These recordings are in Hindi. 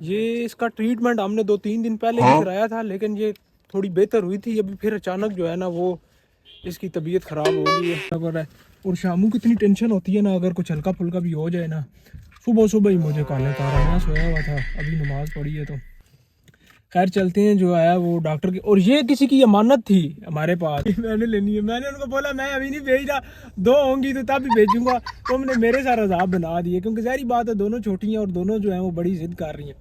ये इसका ट्रीटमेंट हमने 2-3 दिन पहले भी कराया था, लेकिन ये थोड़ी बेहतर हुई थी। अभी फिर अचानक जो है ना वो इसकी तबीयत ख़राब हो गई है। और शामू की इतनी टेंशन होती है ना, अगर कुछ हल्का फुल्का भी हो जाए ना, सुबह सुबह ही मुझे काले तारा। मैं सोया हुआ था, अभी नमाज पढ़ी है तो खैर चलते हैं। जो है वो डॉक्टर की, और ये किसी की अमानत थी हमारे पास, मैंने लेनी है। मैंने उनको बोला मैं अभी नहीं भेज रहा, 2 होंगी तो तब भी भेजूंगा। तो हमने मेरे साथ अजाब बना दिए, क्योंकि ज़ाहिर बात है दोनों छोटी हैं और दोनों जो है वो बड़ी जिद कर रही हैं।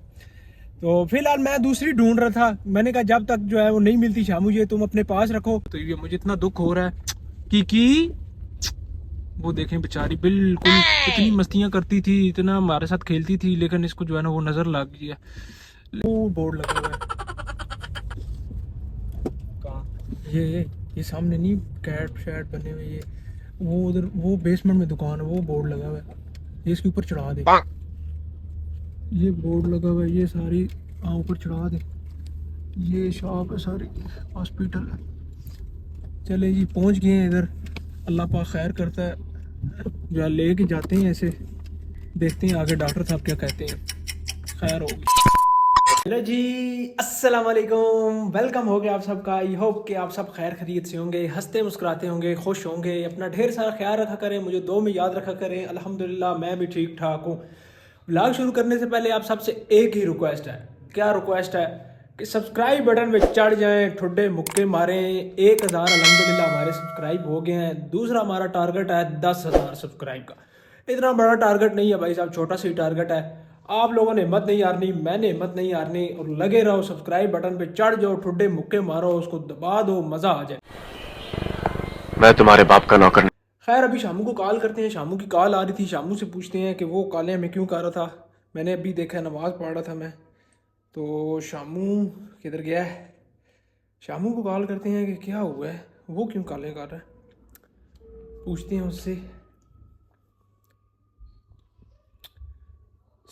तो फिलहाल मैं दूसरी ढूंढ रहा था। मैंने कहा जब तक जो है वो नहीं मिलती शामू, ये तुम अपने पास रखो। तो ये मुझे इतना दुख हो रहा है कि वो देखें बेचारी, बिल्कुल इतनी मस्तियां करती थी, इतना हमारे साथ खेलती थी, लेकिन इसको जो है ना वो नजर लग गई है। वो बोर्ड लगा हुआ है कहाँ, ये सामने नहीं कैट शैट बने हुए, ये वो उधर वो बेसमेंट में दुकान है, वो बोर्ड लगा हुआ है। ये इसके ऊपर चढ़ा दे, ये बोर्ड लगा हुआ है, ये सारी ऊपर चढ़ा दे। ये शॉप है सारी, हॉस्पिटल है। चले जी पहुंच गए हैं इधर, अल्लाह पाक खैर करता है। जो ले के जाते हैं ऐसे, देखते हैं आगे डॉक्टर साहब क्या कहते हैं, खैर होगी। हेलो जी, अस्सलाम वालेकुम, वेलकम हो गया आप सबका। आई होप कि आप सब खैर खरीद से होंगे, हंसते मुस्कुराते होंगे, खुश होंगे, अपना ढेर सारा ख्याल रखा करें, मुझे दो में याद रखा करें। अल्हम्दुलिल्लाह मैं भी ठीक ठाक हूँ। व्लॉग शुरू करने से पहले आप सबसे एक ही रिक्वेस्ट है। क्या रिक्वेस्ट है? कि सब्सक्राइब बटन पे चढ़ जाएं, ठुड्डे मुक्के मारें। 1000 अल्हम्दुलिल्लाह हमारे सब्सक्राइब हो गए हैं। दूसरा हमारा टारगेट है 10,000 सब्सक्राइब का। इतना बड़ा टारगेट नहीं है भाई साहब, छोटा सा ही टारगेट है। आप लोगों ने हिम्मत नहीं हारनी, मैंने हिम्मत नहीं हारनी, और लगे रहो, सब्सक्राइब बटन पे चढ़ जाओ, ठुड्डे मुक्के मारो, उसको दबा दो, मजा आ जाए। मैं तुम्हारे बाप का नौकर। खैर अभी शामू को कॉल करते हैं। शामू की कॉल आ रही थी, शामू से पूछते हैं कि वो कॉलें हमें क्यों कर रहा था। मैंने अभी देखा, नमाज पढ़ रहा था मैं, तो शामू किधर गया है। शामू को कॉल करते हैं कि क्या हुआ है, वो क्यों कॉलें कर रहा है, पूछते हैं उससे।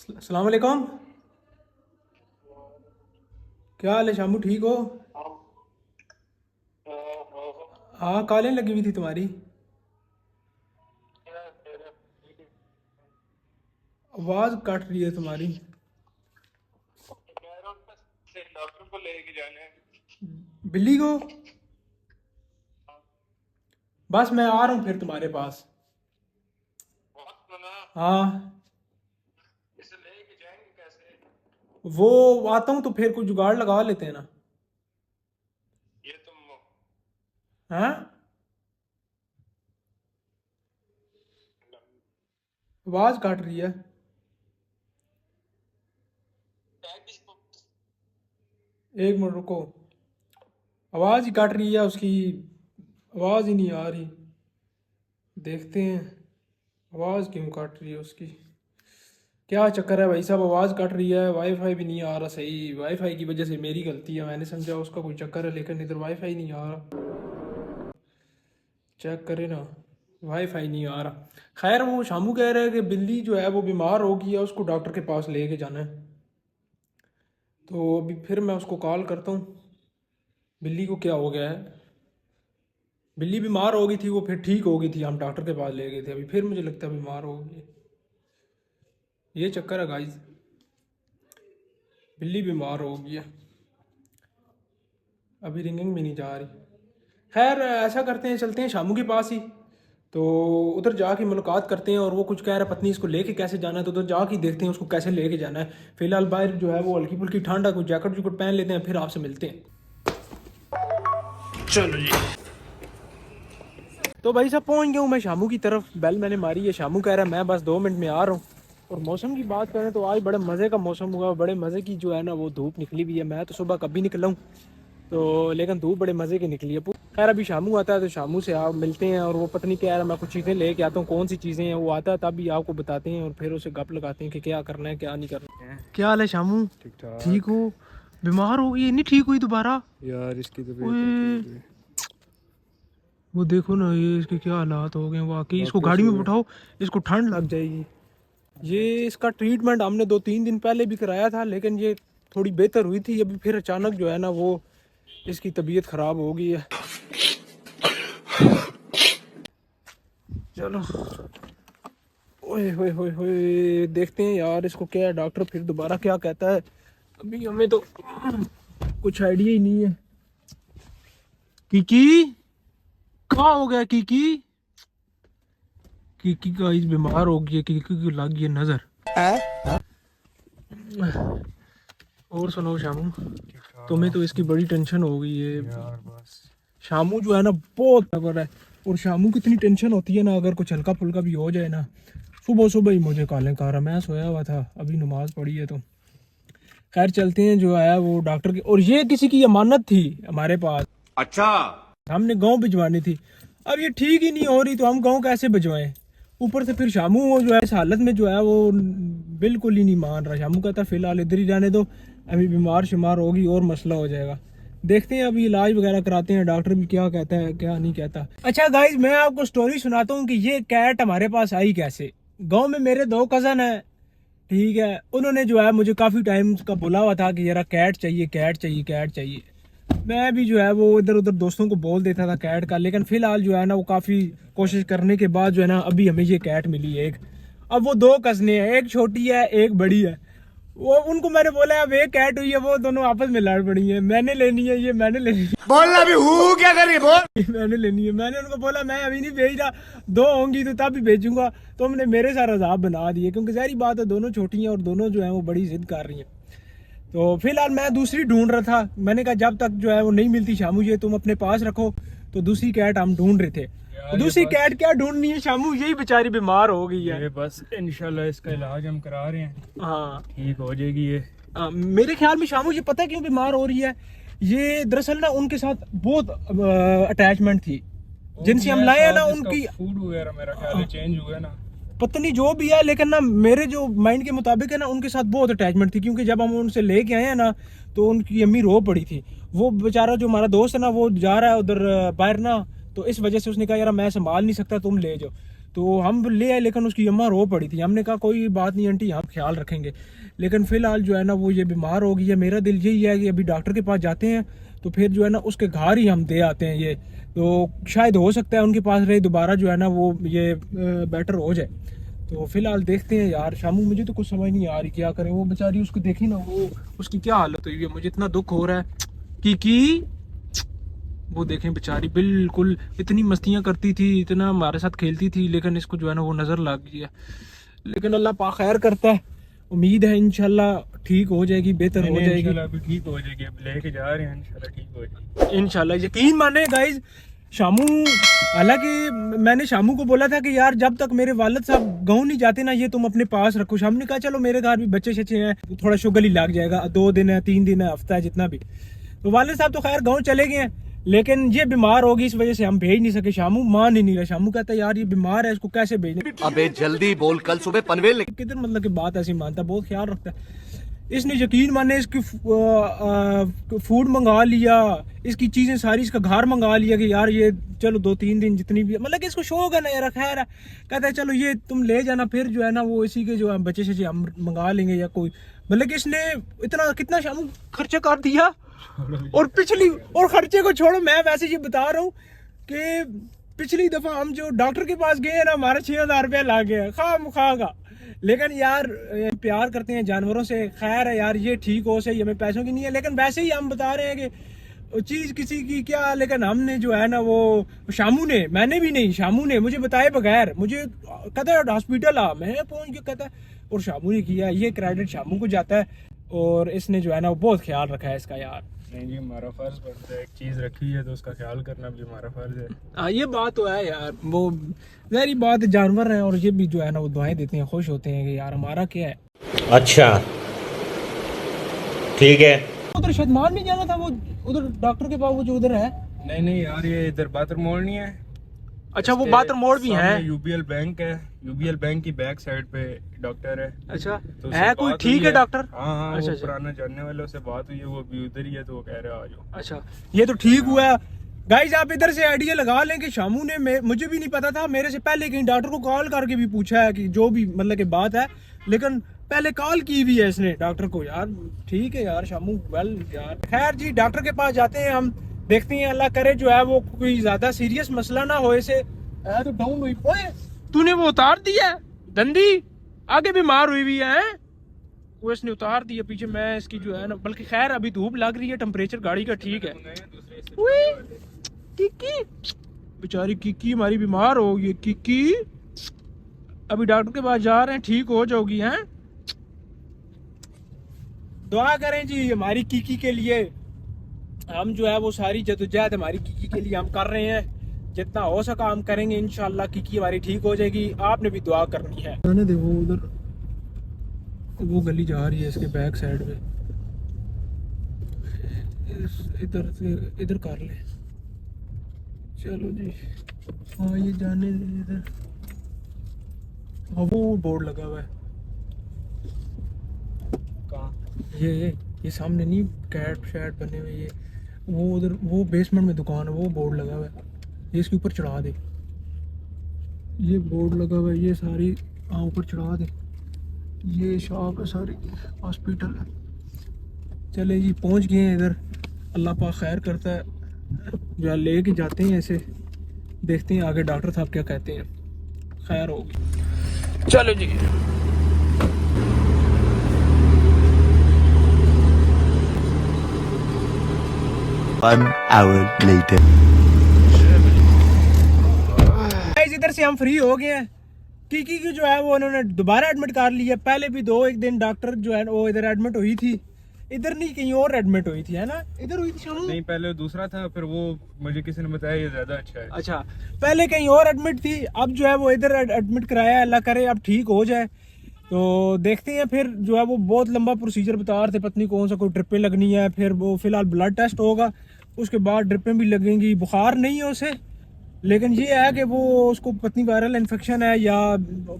अस्सलाम वालेकुम, क्या हाल है शामू, ठीक हो? हाँ कॉलें लगी हुई थी तुम्हारी। आवाज़ कट रही है तुम्हारी। डॉक्टर को लेके जाना है। बिल्ली को? बस मैं आ रहा हूँ फिर तुम्हारे पास। हाँ इसे लेके जाएंगे कैसे? वो आता हूँ तो फिर कुछ जुगाड़ लगा लेते हैं ना। ये तुम हाँ आवाज़ कट रही है। एक मिनट रुको, आवाज़ ही कट रही है उसकी, आवाज़ ही नहीं आ रही। देखते हैं आवाज़ क्यों कट रही है उसकी, क्या चक्कर है भाई साहब। आवाज़ कट रही है, वाईफाई भी नहीं आ रहा सही। वाईफाई की वजह से मेरी गलती है, मैंने समझा उसका कोई चक्कर है, लेकिन इधर वाईफाई नहीं आ रहा। चेक करें ना, वाईफाई नहीं आ रहा। खैर वो शामू कह रहा है कि बिल्ली जो है वो बीमार हो गई है, उसको डॉक्टर के पास लेके जाना है। तो अभी फिर मैं उसको कॉल करता हूँ, बिल्ली को क्या हो गया है। बिल्ली बीमार हो गई थी, वो फिर ठीक हो गई थी, हम डॉक्टर के पास ले गए थे, अभी फिर मुझे लगता है बीमार हो गई। ये चक्कर है गाइस, बिल्ली बीमार हो गई है, अभी रिंगिंग भी नहीं जा रही। खैर ऐसा करते हैं, चलते हैं शामू के पास ही, तो उधर जाके मुलाकात करते हैं। और वो कुछ कह रहा है पत्नी इसको लेके कैसे जाना है, तो उधर जाके देखते हैं उसको कैसे लेके जाना है। फिलहाल बाहर जो है वो हल्की फुल्की ठंड है, कुछ जैकेट जुकेट पहन लेते हैं, फिर आपसे मिलते हैं। चलो जी, तो भाई साहब पहुंच गया हूँ मैं शामू की तरफ। बेल मैंने मारी है, शामू कह रहा है मैं बस 2 मिनट में आ रहा हूँ। और मौसम की बात करें तो आज बड़े मज़े का मौसम हुआ, बड़े मज़े की जो है ना वो धूप निकली हुई है। मैं तो सुबह कभी निकला हूँ, तो लेकिन धूप बड़े मज़े की निकली है। खैर अभी शामू आता है तो शामू से आप मिलते हैं, और वो पत्नी कह रहा है मैं कुछ चीज़ें लेके आता हूँ। कौन सी चीज़ें हैं वो आता है तभी आपको बताते हैं, और फिर उसे गप लगाते हैं कि क्या करना है क्या नहीं करना है। क्या हाल है शामू, ठीक ठाक। ठीक हो? बीमार हो गई, नहीं ठीक हुई दोबारा? यार इसकी तो ओए, वो देखो ना ये इसके क्या हालात हो गए वाकई। इसको वाकई गाड़ी से में हुए। बिठाओ, इसको ठंड लग जाएगी। ये इसका ट्रीटमेंट हमने 2-3 दिन पहले भी कराया था, लेकिन ये थोड़ी बेहतर हुई थी। अभी फिर अचानक जो है ना वो इसकी तबीयत ख़राब हो गई है। चलो ओए होए होए होए, देखते हैं यार इसको क्या है, डॉक्टर फिर दोबारा क्या कहता है। अभी हमें तो कुछ आइडिया ही नहीं है। कीकी कहाँ हो गया? कीकी कीकी का इस बीमार हो गई है, कीकी को लग गई है नजर। और सुनो शामू, तुम्हें तो इसकी बड़ी टेंशन हो गई है यार बस। शामू जो है ना बहुत तगड़ा है। और शामू की इतनी टेंशन होती है ना, अगर कुछ हल्का फुल्का भी हो जाए ना, सुबह सुबह ही मुझे काले कारा, मैं सोया हुआ था अभी नमाज पढ़ी है तो। खैर चलते हैं, जो आया वो डॉक्टर की, और ये किसी की अमानत थी हमारे पास। अच्छा, हमने गांव भिजवानी थी, अब ये ठीक ही नहीं हो रही तो हम गांव कैसे भिजवाएं। ऊपर से फिर शामू वो जो है इस हालत में जो है वो बिल्कुल ही नहीं मान रहा। शामू कहता फिलहाल इधर ही रहने दो, अभी बीमार शुमार होगी और मसला हो जाएगा। देखते हैं अभी इलाज वगैरह कराते हैं, डॉक्टर भी क्या कहता है क्या नहीं कहता। अच्छा गाइज, मैं आपको स्टोरी सुनाता हूँ कि ये कैट हमारे पास आई कैसे। गाँव में मेरे 2 कज़न है, ठीक है, उन्होंने जो है मुझे काफ़ी टाइम का बोला हुआ था कि यार कैट चाहिए कैट चाहिए कैट चाहिए। मैं भी जो है वो इधर उधर दोस्तों को बोल देता था कैट का, लेकिन फिलहाल जो है ना वो काफ़ी कोशिश करने के बाद जो है ना अभी हमें ये कैट मिली है एक। अब वो 2 कज़नें हैं, एक छोटी है एक बड़ी है। वो उनको मैंने बोला अब एक कैट हुई है, वो दोनों आपस में लड़ पड़ी है, मैंने लेनी है ये, मैंने लेनी है, बोलना भी हूँ क्या करिए बोल। मैंने लेनी है। मैंने उनको बोला मैं अभी नहीं भेज रहा, 2 होंगी तो तब भी भेजूंगा। तो हमने मेरे सारा अजाब बना दिए, क्योंकि जाहिर बात है दोनों छोटी हैं और दोनों जो है वो बड़ी जिद कर रही हैं। तो फिलहाल मैं दूसरी ढूंढ रहा था, मैंने कहा जब तक जो है वो नहीं मिलती शामू ये तुम अपने पास रखो। तो दूसरी कैट हम ढूंढ रहे थे। तो दूसरी कैट क्या ढूंढनी है शामू, यही बेचारी बीमार हो गई है। ये बस इंशाल्लाह इसका इलाज हम करा रहे हैं, हाँ ठीक हो जाएगी ये। मेरे ख्याल में शामू ये पता है क्यों बीमार हो रही है, ये दरअसल ना उनके साथ बहुत अटैचमेंट थी, जिनसे हम लाए हैं ना उनकी फूड वगैरह मेरा ख्याल है चेंज हुआ है ना, पता नहीं जो भी है, लेकिन ना मेरे जो माइंड के मुताबिक है ना उनके साथ बहुत अटैचमेंट थी। क्योंकि जब हम उनसे लेके आए हैं ना तो उनकी अम्मी रो पड़ी थी। वो बेचारा जो हमारा दोस्त है ना वो जा रहा है उधर बाहर ना, तो इस वजह से उसने कहा यार मैं संभाल नहीं सकता तुम ले जाओ। तो हम ले आए, लेकिन उसकी अम्मा रो पड़ी थी। हमने कहा कोई बात नहीं आंटी हम ख्याल रखेंगे, लेकिन फिलहाल जो है ना वो ये बीमार हो गई है। मेरा दिल यही है कि अभी डॉक्टर के पास जाते हैं तो फिर जो है ना उसके घर ही हम दे आते हैं ये, तो शायद हो सकता है उनके पास रहे दोबारा जो है ना वो ये बेटर हो जाए। तो फिलहाल देखते हैं यार। शामू मुझे तो कुछ समझ नहीं आ रही क्या करें, वो बेचारी उसको देखी ना वो उसकी क्या हालत हुई है, मुझे इतना दुख हो रहा है। की वो देखें बेचारी बिल्कुल इतनी मस्तियां करती थी, इतना हमारे साथ खेलती थी, लेकिन इसको जो है ना वो नजर लग गई है। लेकिन अल्लाह पाक खैर करता है, उम्मीद है इंशाल्लाह ठीक हो जाएगी, बेहतर हो जाएगी। इंशाल्लाह अभी ठीक हो जाएगी, अब लेके जा रहे हैं इंशाल्लाह ठीक हो जाएगी। इंशाल्लाह यकीन माने गाइज। शामू, हालांकि मैंने शामू को बोला था कि यार जब तक मेरे वालिद साहब गाँव नहीं जाते ना ये तुम अपने पास रखो। शामू ने कहा चलो मेरे घर भी बच्चे शच्चे हैं, थोड़ा शुगर ही लग जाएगा, 2 दिन है 3 दिन है हफ्ता है जितना भी। तो वालिद साहब तो खैर गाँव चले गए हैं, लेकिन ये बीमार होगी इस वजह से हम भेज नहीं सके। शामू मान ही नहीं रहा, शामू कहता है यार ये बीमार है इसको कैसे भेजने। अबे जल्दी बोल, कल सुबह पनवेल किधर मतलब की बात ऐसी मानता, बहुत ख्याल रखता है। इसने यकीन माने इसकी फूड मंगा लिया, इसकी चीजें सारी इसका घर मंगा लिया कि यार ये चलो 2-3 दिन जितनी भी, मतलब कि इसको शौक है ना यार, खैर है। कहता है चलो ये तुम ले जाना, फिर जो है ना वो इसी के जो है बच्चे शच्चे हम मंगा लेंगे या कोई, मतलब कि इसने इतना कितना शामू खर्चा कर दिया। और पिछली और खर्चे को छोड़ो, मैं वैसे ये बता रहा हूँ कि पिछली दफा हम जो डॉक्टर के पास गए ना हमारा 6000 रुपया ला गया खा का। लेकिन यार प्यार करते हैं जानवरों से, खैर है यार ये ठीक हो सही, हमें पैसों की नहीं है, लेकिन वैसे ही हम बता रहे हैं कि चीज किसी की क्या। लेकिन हमने जो है ना वो शामू ने, मैंने भी नहीं, शामू ने मुझे बताए बगैर, मुझे कहता है हॉस्पिटल आ, मैं पहुंच गया कहता है, और शामू ने किया। ये क्रेडिट शामू को जाता है, और इसने जो है ना वो बहुत ख्याल रखा है इसका यार। नहीं जी हमारा फर्ज बनता है, एक चीज रखी है तो उसका ख्याल करना भी हमारा फर्ज है। हाँ ये बात तो है यार, वो जाहिर बात है जानवर है, और ये भी जो है ना वो दुआएं देते हैं, खुश होते हैं कि यार हमारा क्या है। अच्छा ठीक है। उधर शतमान नहीं जाना था, वो उधर डॉक्टर के पास वो जो उधर है। नहीं यार ये इधर बातर मोड़ नहीं है। अच्छा वो बातर मोड़ भी है। यूबीएल बैंक है, यूबीएल बैंक की बैक साइड पे डॉक्टर है। अच्छा तो है कोई ठीक है डॉक्टर? हाँ अच्छा, वो पुराना जानने वालों से बात हुई है, वो अभी उधर ही है, तो वो कह रहे आ जाओ। अच्छा ये तो ठीक हुआ। गाइज आप इधर से आइडिया लगा लें कि शामू ने, मुझे भी नहीं पता था, मेरे से पहले कहीं डॉक्टर को कॉल करके भी पूछा है कि जो भी मतलब की बात है, लेकिन पहले कॉल की भी है इसने डॉक्टर को। यार ठीक है यार शामू, वेल यार। खैर जी डॉक्टर के पास जाते हैं हम, देखते हैं अल्लाह करे जो है वो कोई ज्यादा सीरियस मसला ना हो इसे। तो डाउन हुई, ओए तूने वो उतार दिया? दंदी आगे बीमार हुई हुई है, वो इसने उतार दिया पीछे। मैं इसकी जो है ना, बल्कि खैर अभी धूप लग रही है, टेम्परेचर गाड़ी का ठीक है। किकी बेचारी किकी हमारी बीमार हो गई। किकी अभी डॉक्टर के पास जा रहे हैं, ठीक हो जाओगी हैं। दुआ करें जी हमारी किकी के लिए। हम जो है वो सारी जद्दोजहद हमारी किकी के लिए हम कर रहे हैं, जितना हो सका हम करेंगे। इंशाल्लाह किकी हमारी ठीक हो जाएगी। आपने भी दुआ करनी है। जाने दे, वो उधर वो गली जा रही है इसके बैक साइड पे, इधर से इधर कर ले। चलो जी, हाँ ये जाने दे इधर। हाँ वो बोर्ड लगा हुआ है। कहाँ? ये सामने नहीं कैट शैट बने हुए, ये वो उधर वो बेसमेंट में दुकान है, वो बोर्ड लगा हुआ है। ये इसके ऊपर चढ़ा दे, ये बोर्ड लगा हुआ है, ये सारी हाँ ऊपर चढ़ा दे। ये शॉप है सारी, हॉस्पिटल है। चले जी पहुंच गए हैं इधर। अल्लाह पाक खैर करता है, जो ले के जाते हैं ऐसे, देखते हैं आगे डॉक्टर साहब क्या कहते हैं। खैर होगी। चलो जी, One hour later. इधर से हम फ्री हो गए हैं। किकी की जो है वो उन्होंने दोबारा एडमिट कर लिया। पहले भी एक दिन डॉक्टर जो है वो इधर एडमिट हुई थी, इधर नहीं कहीं और एडमिट हुई थी, है ना? इधर हुई थी शानू? नहीं, पहले दूसरा था, फिर वो मुझे किसी ने बताया ये ज्यादा अच्छा है। अच्छा, पहले कहीं और एडमिट थी, अब जो है वो इधर एडमिट कराया। अल्लाह करे अब ठीक हो जाए। तो देखते हैं फिर जो है वो बहुत लंबा प्रोसीजर बता रहे थे, पत्नी कौन सा कोई ट्रिपें लगनी है, फिर वो फिलहाल ब्लड टेस्ट होगा, उसके बाद ड्रिपें भी लगेंगी। बुखार नहीं है उसे, लेकिन ये है कि वो उसको पत्नी वायरल इन्फेक्शन है या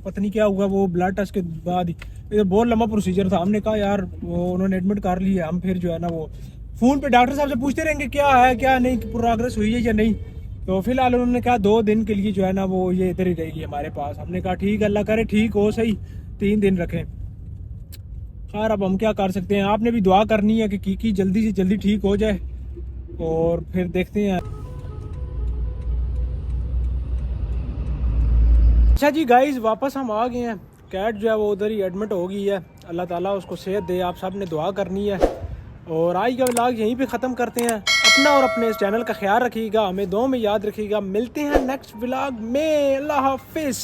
पत्नी क्या हुआ, वो ब्लड टेस्ट के बाद ही। ये बहुत लंबा प्रोसीजर था। हमने कहा यार वो उन्होंने एडमिट कर लिया, हम फिर जो है ना वो फ़ोन पे डॉक्टर साहब से पूछते रहेंगे क्या है क्या नहीं, प्रोग्रेस हुई है या नहीं। तो फिलहाल उन्होंने कहा 2 दिन के लिए जो है ना वो ये इधर ही रहेगी हमारे पास। हमने कहा ठीक है, अल्लाह करे ठीक हो, सही 3 दिन रखें। खैर अब हम क्या कर सकते हैं। आपने भी दुआ करनी है कि किकी जल्दी से जल्दी ठीक हो जाए, और फिर देखते हैं। अच्छा जी गाइस, वापस हम आ गए हैं। कैट जो है वो उधर ही एडमिट हो गई है। अल्लाह ताला उसको सेहत दे, आप सब ने दुआ करनी है। और आज का व्लॉग यहीं पे ख़त्म करते हैं। अपना और अपने इस चैनल का ख्याल रखिएगा, हमें दुआ में याद रखिएगा। मिलते हैं नेक्स्ट व्लॉग में। अल्लाह हाफिज़।